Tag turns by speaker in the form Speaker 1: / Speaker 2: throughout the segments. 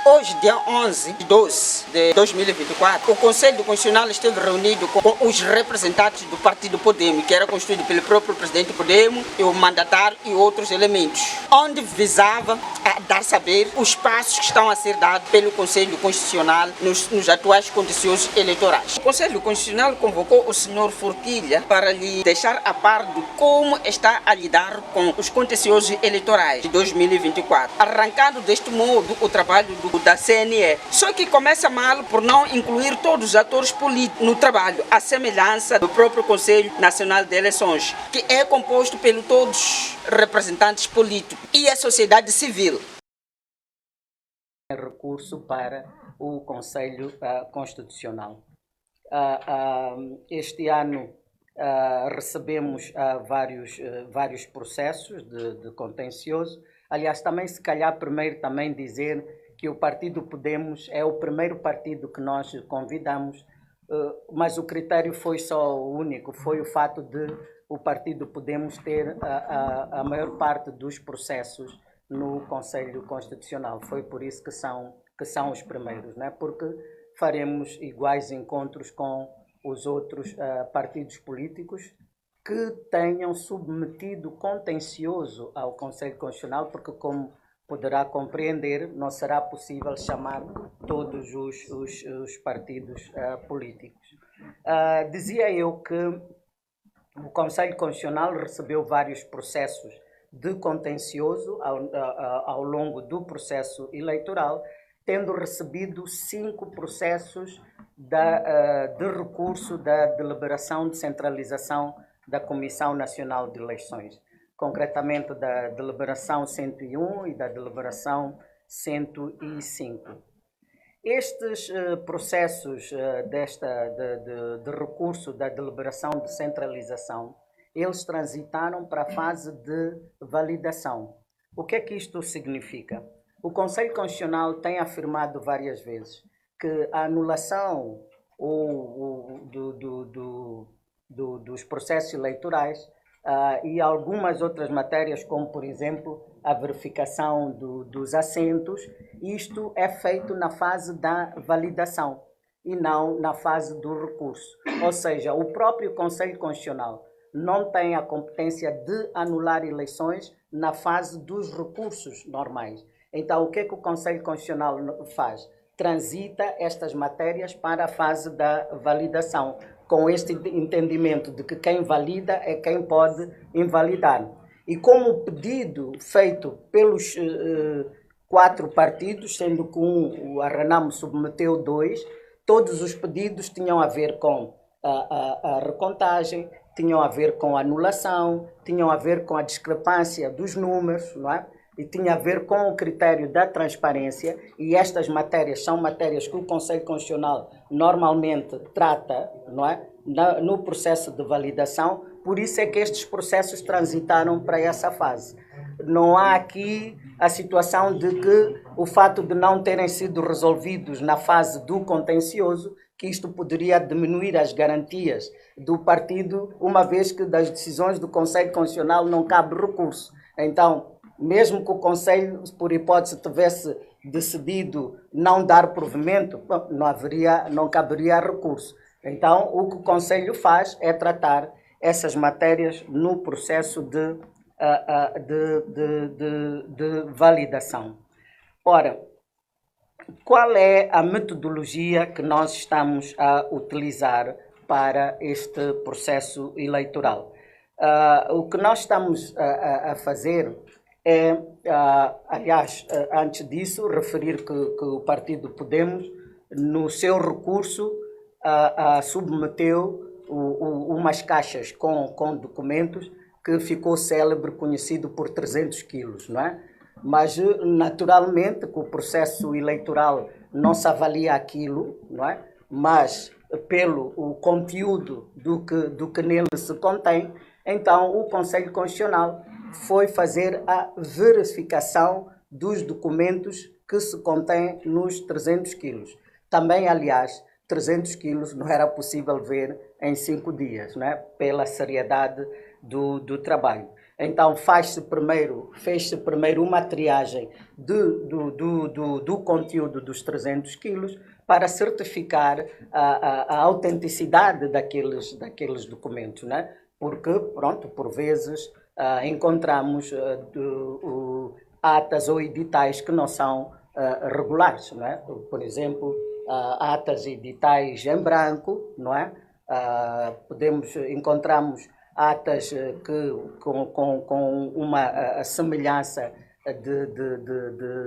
Speaker 1: Hoje, dia 11 de 12 de 2024, o Conselho Constitucional esteve reunido com os representantes do Partido Podemos, que era constituído pelo próprio presidente Podemos, e o mandatário e outros elementos, onde visava a dar saber os passos que estão a ser dados pelo Conselho Constitucional nos atuais contenciosos eleitorais. O Conselho Constitucional convocou o senhor Forquilha para lhe deixar a par de como está a lidar com os contenciosos eleitorais de 2024, arrancando deste modo o trabalho da CNE. Só que começa mal por não incluir todos os atores políticos no trabalho, à semelhança do próprio Conselho Nacional de Eleições, que é composto por todos os representantes políticos e a sociedade civil.
Speaker 2: Recurso para o Conselho Constitucional. Este ano recebemos vários processos de contencioso. Aliás, também se calhar primeiro também dizer que o Partido Podemos é o primeiro partido que nós convidamos, mas o critério foi só o único, foi o fato de o Partido Podemos ter a maior parte dos processos no Conselho Constitucional. Foi por isso que são os primeiros, né? Porque faremos iguais encontros com os outros partidos políticos que tenham submetido contencioso ao Conselho Constitucional, porque, como poderá compreender, não será possível chamar todos os partidos políticos. Dizia eu que o Conselho Constitucional recebeu vários processos de contencioso ao longo do processo eleitoral, tendo recebido 5 processos de recurso da deliberação de centralização da Comissão Nacional de Eleições, concretamente da deliberação 101 e da deliberação 105. Estes processos de recurso da deliberação de centralização, eles transitaram para a fase de validação. O que é que isto significa? O Conselho Constitucional tem afirmado várias vezes que a anulação dos processos eleitorais e algumas outras matérias, como, por exemplo, a verificação dos assentos, isto é feito na fase da validação e não na fase do recurso. Ou seja, o próprio Conselho Constitucional não tem a competência de anular eleições na fase dos recursos normais. Então, o que é que o Conselho Constitucional faz? Transita estas matérias para a fase da validação, com este entendimento de que quem valida é quem pode invalidar. E como o pedido feito pelos 4 partidos, sendo que o Arranamo submeteu 2, todos os pedidos tinham a ver com a recontagem, tinham a ver com a anulação, tinham a ver com a discrepância dos números, não é? E tinha a ver com o critério da transparência, e estas matérias são matérias que o Conselho Constitucional normalmente trata, não é? No processo de validação. Por isso é que estes processos transitaram para essa fase. Não há aqui a situação de que o fato de não terem sido resolvidos na fase do contencioso, que isto poderia diminuir as garantias do partido, uma vez que das decisões do Conselho Constitucional não cabe recurso. Então, mesmo que o Conselho, por hipótese, tivesse decidido não dar provimento, não caberia recurso. Então, o que o Conselho faz é tratar essas matérias no processo de validação. Ora, qual é a metodologia que nós estamos a utilizar para este processo eleitoral? O que nós estamos a fazer é, aliás, antes disso, referir que o Partido Podemos, no seu recurso, submeteu umas caixas com documentos que ficou célebre, conhecido por 300 quilos, não é? Mas, naturalmente, que o processo eleitoral não se avalia aquilo, não é? Mas, pelo o conteúdo do que nele se contém, então o Conselho Constitucional foi fazer a verificação dos documentos que se contêm nos 300 quilos. Também, aliás, 300 quilos não era possível ver em 5 dias, né? Pela seriedade do trabalho. Então fez-se primeiro uma triagem do conteúdo dos 300 quilos para certificar a autenticidade daqueles documentos, né? Porque, pronto, por vezes encontramos atas ou editais que não são regulares, não é? Por exemplo, atas e editais em branco, não é? Encontramos atas com uma semelhança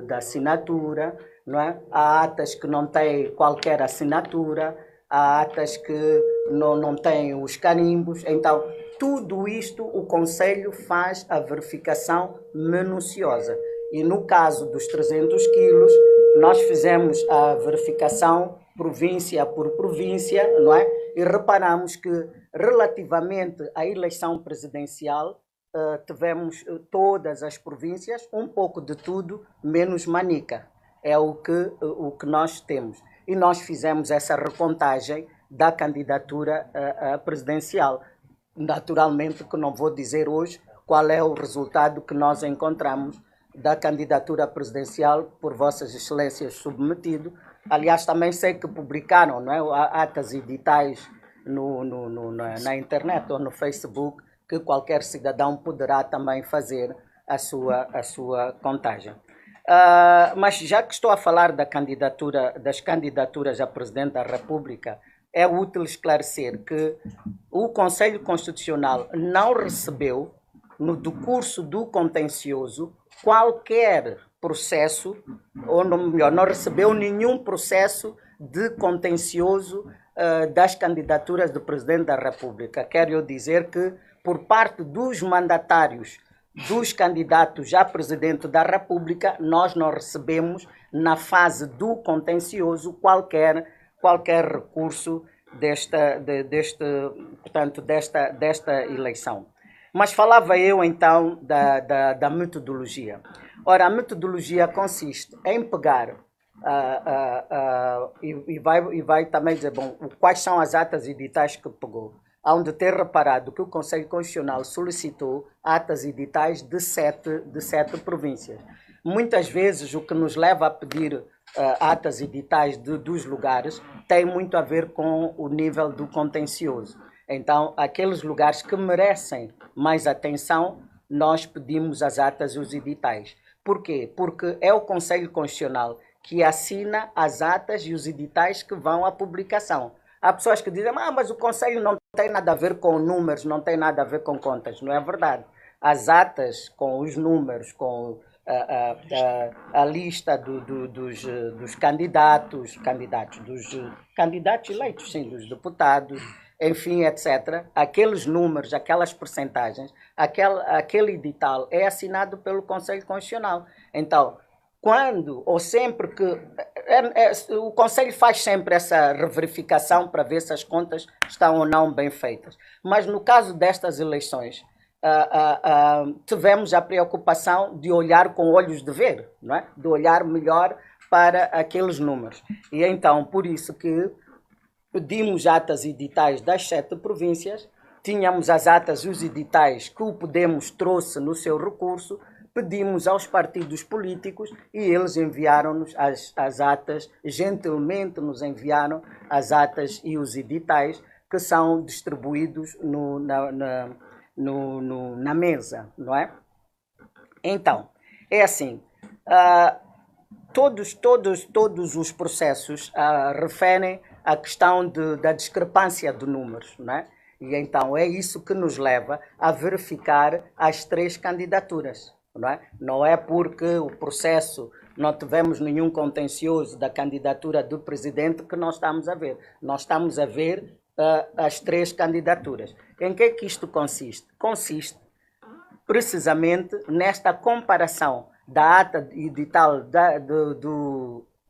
Speaker 2: da assinatura, não é? Há atas que não têm qualquer assinatura, há atas que não têm os carimbos. Então, tudo isto o Conselho faz a verificação minuciosa. E no caso dos 300 quilos, nós fizemos a verificação província por província, não é? E reparamos que, relativamente à eleição presidencial, tivemos todas as províncias, um pouco de tudo, menos Manica. É o que nós temos. E nós fizemos essa recontagem da candidatura presidencial. Naturalmente que não vou dizer hoje qual é o resultado que nós encontramos da candidatura presidencial por Vossas Excelências submetido. Aliás, também sei que publicaram, não é, atas e editais na internet ou no Facebook, que qualquer cidadão poderá também fazer a sua contagem. Mas já que estou a falar das candidaturas a Presidente da República, é útil esclarecer que o Conselho Constitucional não recebeu, no decurso do contencioso, qualquer processo, ou melhor, não recebeu nenhum processo de contencioso das candidaturas do Presidente da República. Quero eu dizer que, por parte dos mandatários dos candidatos a Presidente da República, nós não recebemos, na fase do contencioso, qualquer recurso desta eleição. Mas falava eu então da metodologia. Ora, a metodologia consiste em pegar e vai também dizer, bom, quais são as atas editais que pegou, onde ter reparado que o Conselho Constitucional solicitou atas editais de sete províncias. Muitas vezes o que nos leva a pedir atas editais dos lugares tem muito a ver com o nível do contencioso. Então, aqueles lugares que merecem mais atenção, nós pedimos as atas e os editais. Por quê? Porque é o Conselho Constitucional que assina as atas e os editais que vão à publicação. Há pessoas que dizem, mas o Conselho não tem nada a ver com números, não tem nada a ver com contas. Não é verdade. As atas com os números, com a lista dos candidatos eleitos, sim, dos deputados, enfim, etc. Aqueles números, aquelas percentagens, aquele edital é assinado pelo Conselho Constitucional. Então, quando ou sempre que o Conselho faz sempre essa reverificação para ver se as contas estão ou não bem feitas. Mas no caso destas eleições, tivemos a preocupação de olhar com olhos de ver, não é? De olhar melhor para aqueles números. E então, por isso que pedimos atas e editais das 7 províncias, tínhamos as atas e os editais que o Podemos trouxe no seu recurso, pedimos aos partidos políticos e eles enviaram-nos as atas, gentilmente nos enviaram as atas e os editais que são distribuídos na mesa, não é? Então, é assim, todos os processos referem à questão da discrepância de números, não é? E então é isso que nos leva a verificar as 3 candidaturas, não é? Não é porque o processo não tivemos nenhum contencioso da candidatura do presidente que nós estamos a ver. Nós estamos a ver as 3 candidaturas. Em que é que isto consiste? Consiste precisamente nesta comparação da ata edital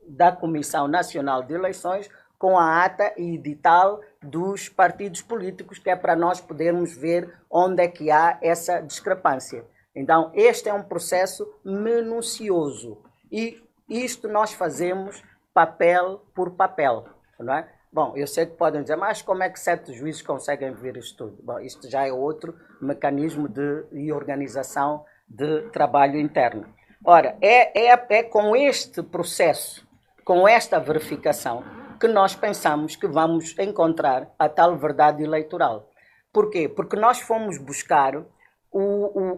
Speaker 2: da Comissão Nacional de Eleições com a ata e edital dos partidos políticos, que é para nós podermos ver onde é que há essa discrepância. Então, este é um processo minucioso e isto nós fazemos papel por papel, não é? Bom, eu sei que podem dizer, mas como é que 7 juízes conseguem ver isto tudo? Bom, isto já é outro mecanismo de organização de trabalho interno. Ora, é com este processo, com esta verificação, que nós pensamos que vamos encontrar a tal verdade eleitoral. Porquê? Porque nós fomos buscar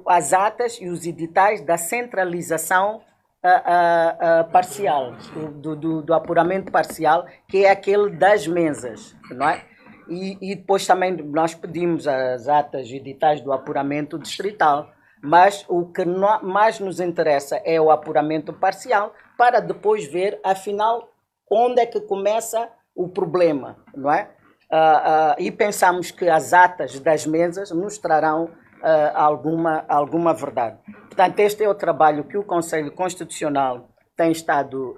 Speaker 2: as atas e os editais da centralização parcial, do apuramento parcial, que é aquele das mesas, não é? E depois também nós pedimos as atas e editais do apuramento distrital, mas o que mais nos interessa é o apuramento parcial, para depois ver, afinal, onde é que começa o problema, não é? E pensamos que as atas das mesas nos trarão alguma verdade. Portanto, este é o trabalho que o Conselho Constitucional tem estado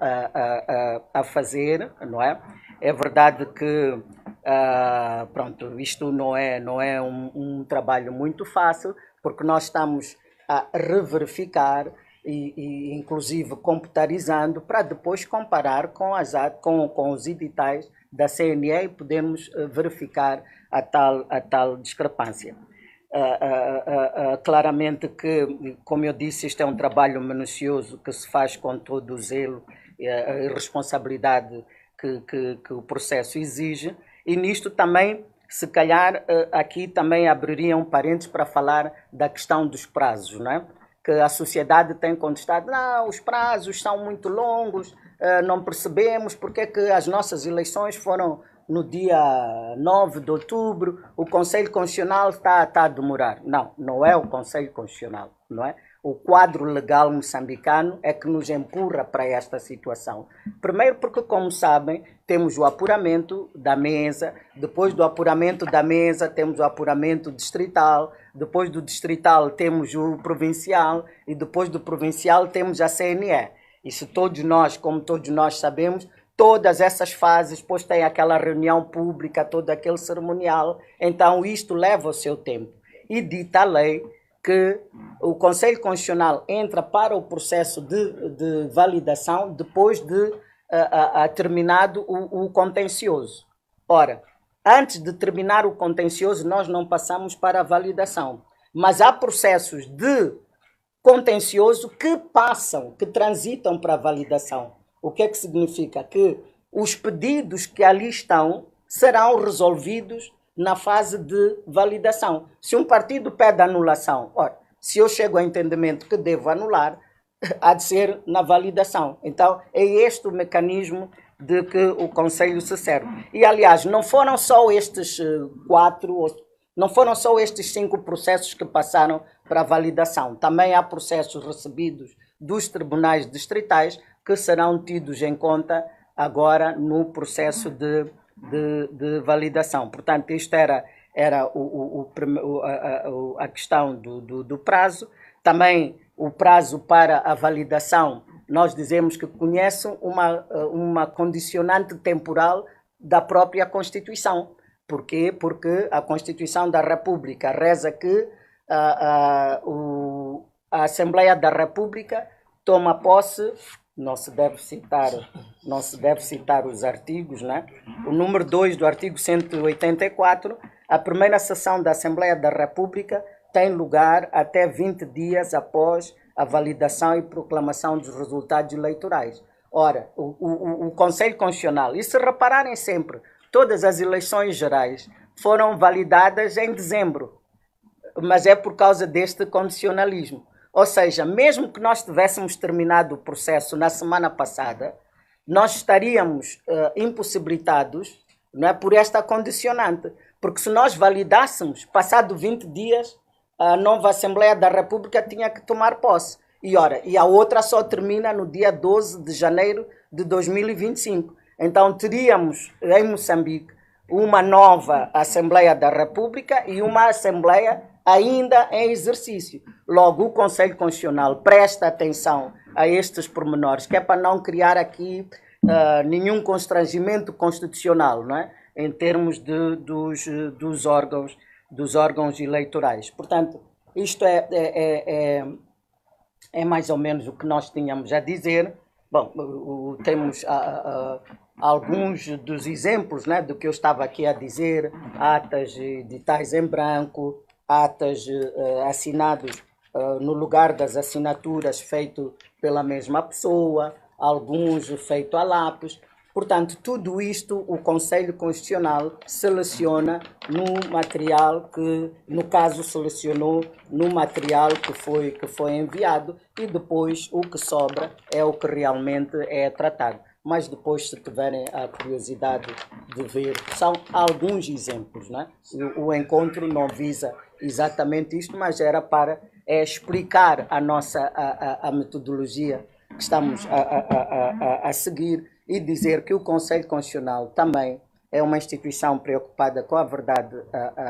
Speaker 2: a fazer, não é? É verdade que pronto, isto não é um trabalho muito fácil, porque nós estamos a reverificar e inclusive computarizando para depois comparar com os editais da CNE e podemos verificar a tal discrepância. Claramente que, como eu disse, isto é um trabalho minucioso que se faz com todo o zelo e responsabilidade que o processo exige, e nisto também, se calhar, aqui também abriria um parênteses para falar da questão dos prazos, não é? Que a sociedade tem contestado, não, os prazos são muito longos, não percebemos porque é que as nossas eleições foram no dia 9 de outubro, o Conselho Constitucional está a demorar. Não, não é o Conselho Constitucional, não é? O quadro legal moçambicano é que nos empurra para esta situação. Primeiro porque, como sabem, temos o apuramento da mesa, depois do apuramento da mesa temos o apuramento distrital, depois do distrital temos o provincial e depois do provincial temos a CNE. Isso todos nós, como todos nós sabemos, todas essas fases, depois tem aquela reunião pública, todo aquele cerimonial, então isto leva o seu tempo. E dita a lei que o Conselho Constitucional entra para o processo de validação depois de terminado o contencioso. Ora, antes de terminar o contencioso, nós não passamos para a validação, mas há processos de contencioso que passam, que transitam para a validação. O que é que significa? Que os pedidos que ali estão serão resolvidos na fase de validação. Se um partido pede anulação, ora, se eu chego ao entendimento que devo anular, há de ser na validação. Então, é este o mecanismo de que o Conselho se serve. E, aliás, não foram só estes 5 processos que passaram para a validação. Também há processos recebidos dos tribunais distritais que serão tidos em conta agora no processo de validação. Portanto, isto era a questão do prazo. Também o prazo para a validação, nós dizemos que conhece uma condicionante temporal da própria Constituição. Porquê? Porque a Constituição da República reza que a Assembleia da República toma posse, não se deve citar os artigos, né? O número 2 do artigo 184, a primeira sessão da Assembleia da República tem lugar até 20 dias após a validação e proclamação dos resultados eleitorais. Ora, o Conselho Constitucional, e se repararem sempre, todas as eleições gerais foram validadas em dezembro, mas é por causa deste condicionalismo. Ou seja, mesmo que nós tivéssemos terminado o processo na semana passada, nós estaríamos impossibilitados, não é, por esta condicionante. Porque se nós validássemos, passado 20 dias, a nova Assembleia da República tinha que tomar posse. E a outra só termina no dia 12 de janeiro de 2025. Então teríamos em Moçambique uma nova Assembleia da República e uma Assembleia ainda em exercício. Logo, o Conselho Constitucional presta atenção a estes pormenores, que é para não criar aqui nenhum constrangimento constitucional, não é? Em termos dos órgãos eleitorais. Portanto, isto é mais ou menos o que nós tínhamos a dizer. Bom, temos alguns dos exemplos, né, do que eu estava aqui a dizer, atas e editais em branco, atas assinados no lugar das assinaturas feito pela mesma pessoa, alguns feito a lápis. Portanto, tudo isto o Conselho Constitucional seleciona no material que, no caso, selecionou no material que foi enviado, e depois o que sobra é o que realmente é tratado. Mas depois, se tiverem a curiosidade de ver, são alguns exemplos, né? O encontro não visa exatamente isto, mas era para explicar a nossa a metodologia que estamos a seguir, e dizer que o Conselho Constitucional também é uma instituição preocupada com a verdade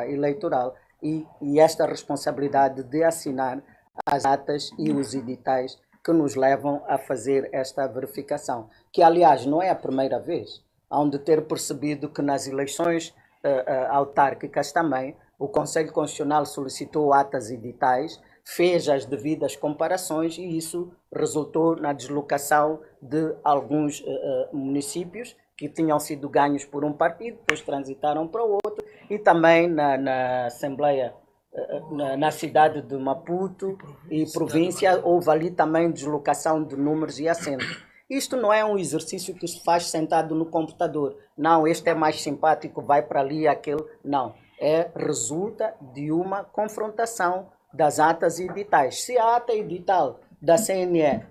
Speaker 2: eleitoral e esta responsabilidade de assinar as atas e os editais que nos levam a fazer esta verificação, que aliás não é a primeira vez. Hão de ter percebido que nas eleições autárquicas também o Conselho Constitucional solicitou atas e editais, fez as devidas comparações, e isso resultou na deslocação de alguns municípios que tinham sido ganhos por um partido, depois transitaram para o outro, e também na Assembleia, na cidade de Maputo e província, houve ali também deslocação de números e assentos. Isto não é um exercício que se faz sentado no computador. Não, este é mais simpático, vai para ali, aquele. Não. Resulta de uma confrontação das atas e editais. Se a ata edital da CNE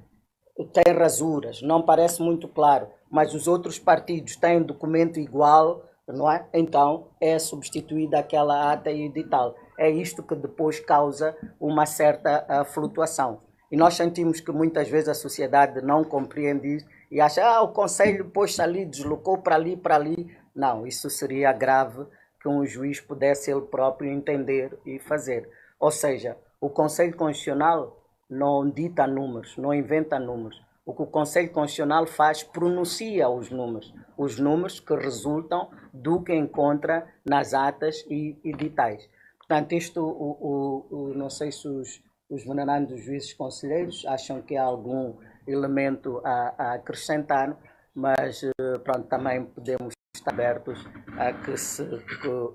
Speaker 2: tem rasuras, não parece muito claro, mas os outros partidos têm documento igual, não é? Então é substituída aquela ata e edital. É isto que depois causa uma certa flutuação. E nós sentimos que muitas vezes a sociedade não compreende isso e acha, o Conselho pôs-se ali, deslocou para ali, para ali. Não, isso seria grave que um juiz pudesse ele próprio entender e fazer. Ou seja, o Conselho Constitucional não dita números, não inventa números. O que o Conselho Constitucional faz, pronuncia os números que resultam do que encontra nas atas e editais. Portanto, isto, não sei se os venerandos juízes conselheiros acham que há algum elemento a acrescentar, mas pronto, também podemos estar abertos a que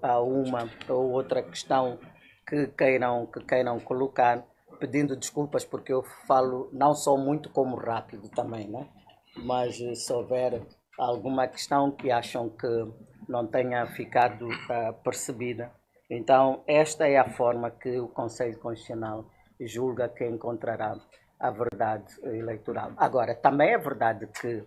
Speaker 2: há uma ou outra questão que queiram colocar, pedindo desculpas porque eu falo não só muito como rápido também, né? Mas se houver alguma questão que acham que não tenha ficado percebida, então esta é a forma que o Conselho Constitucional julga que encontrará a verdade eleitoral. Agora, também é verdade que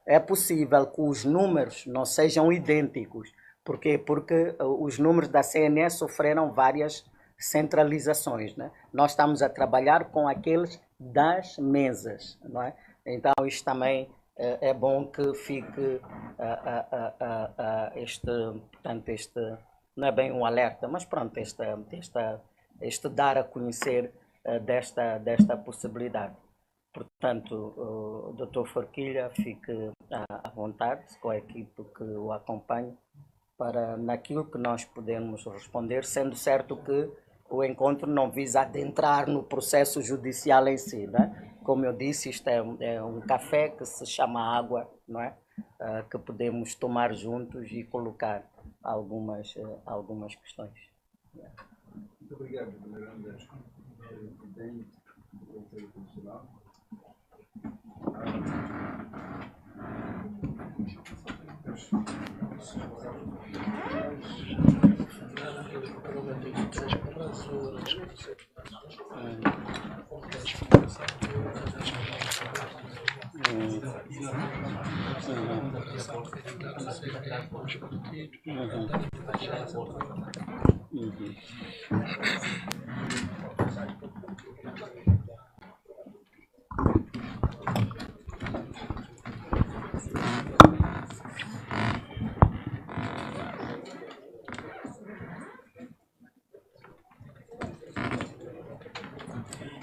Speaker 2: é possível que os números não sejam idênticos. Porquê? Porque os números da CNE sofreram várias centralizações, né? Nós estamos a trabalhar com aqueles das mesas, não é? Então isto também é bom que fique portanto, não é bem um alerta, mas pronto, este dar a conhecer desta possibilidade. Portanto, o Dr. Forquilha fique à vontade com a equipe que o acompanha para naquilo que nós podemos responder, sendo certo que o encontro não visa adentrar no processo judicial em si, né? Como eu disse, isto é um café que se chama água, não é? Que podemos tomar juntos e colocar algumas questões.
Speaker 3: Muito obrigado, veneranda presidente do Conselho Constitucional.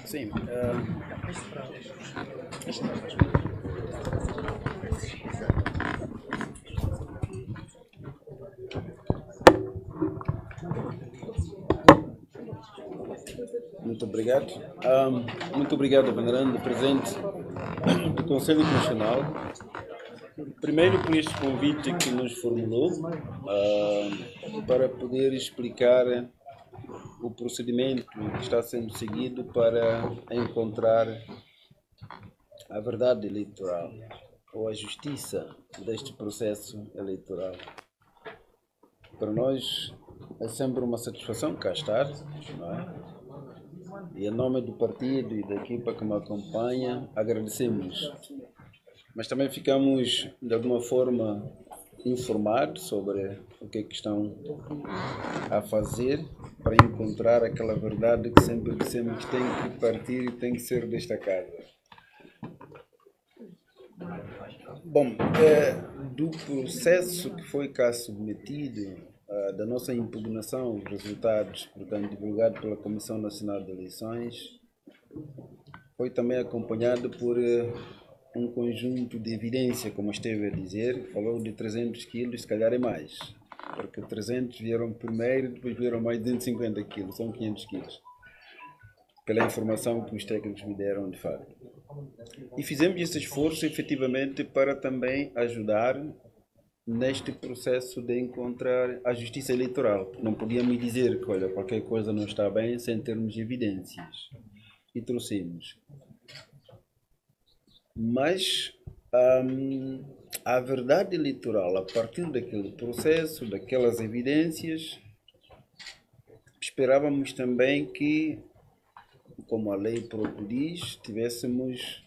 Speaker 4: Sim. Muito obrigado. Muito obrigado, venerando presidente do Conselho Constitucional. Primeiro, por este convite que nos formulou, para poder explicar o procedimento que está sendo seguido para encontrar a verdade eleitoral ou a justiça deste processo eleitoral. Para nós é sempre uma satisfação cá estar, não é? E em nome do partido e da equipa que me acompanha, agradecemos. Mas também ficamos, de alguma forma, informados sobre o que é que estão a fazer para encontrar aquela verdade que sempre dissemos que tem que partir e tem que ser desta casa. Bom, do processo que foi cá submetido, da nossa impugnação, os resultados, portanto, divulgados pela Comissão Nacional de Eleições, foi também acompanhado por um conjunto de evidência, como esteve a dizer, falou de 300 quilos, se calhar é mais, porque 300 vieram primeiro, depois vieram mais de 250 quilos, são 500 quilos, pela informação que os técnicos me deram de fato. E fizemos esse esforço efetivamente para também ajudar neste processo de encontrar a justiça eleitoral. Não podia me dizer que, olha, qualquer coisa não está bem sem termos evidências. E trouxemos. Mas a verdade eleitoral, a partir daquele processo, daquelas evidências, esperávamos também que, como a lei própria diz, tivéssemos,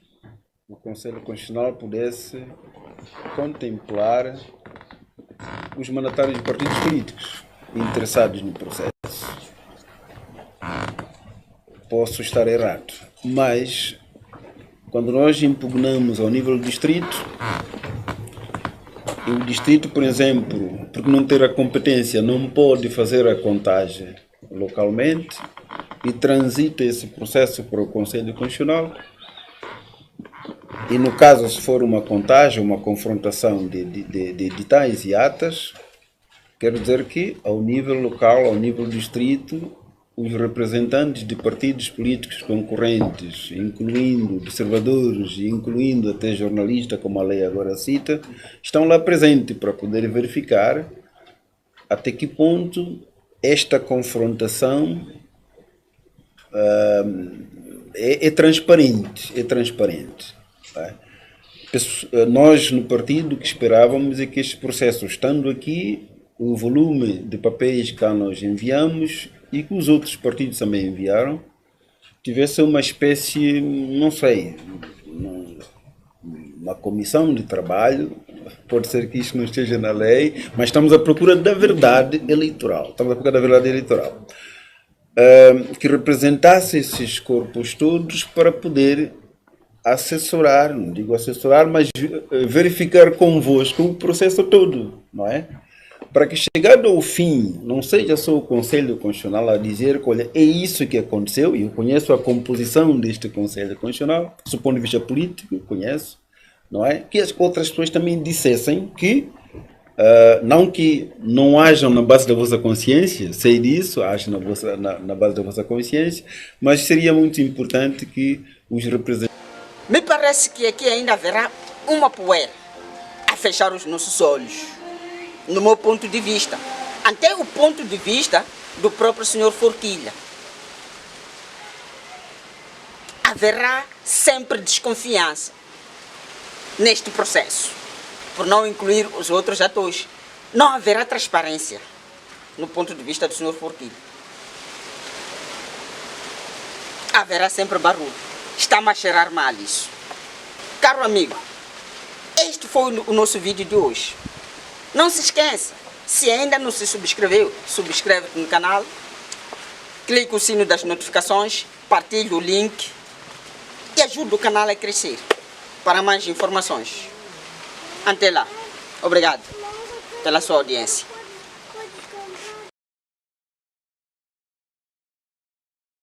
Speaker 4: o Conselho Constitucional pudesse contemplar os mandatários de partidos políticos interessados no processo. Posso estar errado, mas quando nós impugnamos ao nível do distrito, o distrito, por exemplo, porque não ter a competência, não pode fazer a contagem localmente e transita esse processo para o Conselho Constitucional. E no caso, se for uma contagem, uma confrontação de editais e atas, quero dizer que ao nível local, ao nível do distrito, os representantes de partidos políticos concorrentes, incluindo observadores e incluindo até jornalistas, como a lei agora cita, estão lá presentes para poder verificar até que ponto esta confrontação é transparente. Nós no partido o que esperávamos é que este processo, estando aqui, o volume de papéis que nós enviamos e que os outros partidos também enviaram, tivesse uma espécie, não sei, uma comissão de trabalho, pode ser que isto não esteja na lei, mas estamos à procura da verdade eleitoral. Que representasse esses corpos todos para poder assessorar, não digo assessorar, mas verificar convosco o processo todo, não é? Para que chegado ao fim, não seja só o Conselho Constitucional a dizer que, olha, é isso que aconteceu, e eu conheço a composição deste Conselho Constitucional, do ponto de vista político, conheço, não é? Que as outras pessoas também dissessem que, não que não hajam na base da vossa consciência, sei disso, hajam na base da vossa consciência, mas seria muito importante que os representantes...
Speaker 1: Me parece que aqui ainda haverá uma poeira a fechar os nossos olhos, no meu ponto de vista, até o ponto de vista do próprio senhor Forquilha. Haverá sempre desconfiança neste processo, por não incluir os outros atores. Não haverá transparência no ponto de vista do senhor Forquilha. Haverá sempre barulho. Está-me a cheirar mal isso. Caro amigo, este foi o nosso vídeo de hoje. Não se esqueça, se ainda não se subscreveu, subscreve-te no canal, clique no sino das notificações, partilhe o link e ajude o canal a crescer. Para mais informações. Até lá. Obrigado pela sua audiência.